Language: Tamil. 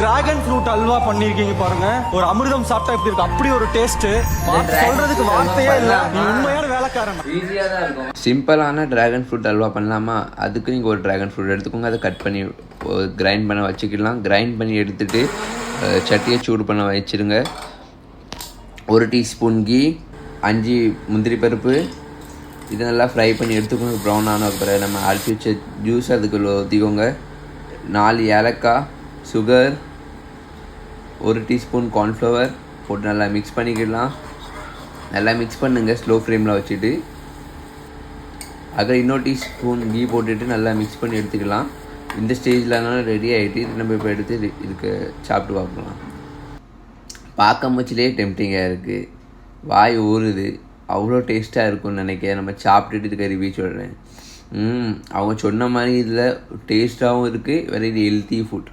டிராகன் ஃப்ரூட் அல்வா பண்ணிருக்கீங்க பாருங்க. ஒரு அமிர்தம் சாப்பிட்டா எப்படி இருக்கு அப்படி ஒரு டேஸ்ட். சொல்றதுக்கு வார்த்தையே இல்ல. நீ உண்மையான வேலைக்காரன். ஈஸியா தான் இருக்கும். சிம்பிளான டிராகன் ஃப்ரூட் அல்வா பண்ணலாமா? அதுக்கு நீங்கள் ஒரு டிராகன் ஃப்ரூட் எடுத்துக்கோங்க. அதை கட் பண்ணி கிரைண்ட் பண்ண வச்சுக்கலாம். கிரைண்ட் பண்ணி எடுத்துட்டு சட்டியை சூடு பண்ண வச்சுருங்க. 1 டீஸ்பூன் கீ, 5 முந்திரி பருப்பு, இதை நல்லா ஃப்ரை பண்ணி எடுத்துக்கோங்க. ப்ரௌன் ஆன அப்புறம் நம்ம அரைச்சி வச்ச ஜூஸ் அதுக்குள்ள ஊற்றிக்கோங்க. 4 ஏலக்காய், சுகர், 1 டீஸ்பூன் கார்ன்ஃப்ளவர் போட்டு நல்லா மிக்ஸ் பண்ணிக்கிடலாம். நல்லா மிக்ஸ் பண்ணுங்க ஸ்லோ ஃப்ளேமில் வச்சுட்டு. அதில் இன்னொரு டீஸ்பூன் கீ போட்டுட்டு நல்லா மிக்ஸ் பண்ணி எடுத்துக்கலாம். இந்த ஸ்டேஜில் ரெடி ஆகிட்டு நம்ம இப்போ எடுத்து இதுக்கு சாப்பிட்டு பார்க்கலாம். பார்க்க முச்சிலே டெம்டிங்காக இருக்குது, வாய் ஊறுது. அவ்வளோ டேஸ்ட்டாக இருக்கும்னு நினைக்கிறேன். நம்ம சாப்பிட்டுட்டு இதுக்கு ரிவ்யூ சொல்கிறேன். அவங்க சொன்ன மாதிரி இதில் டேஸ்ட்டாகவும் இருக்குது, வெரி ஹெல்த்தி ஃபுட்.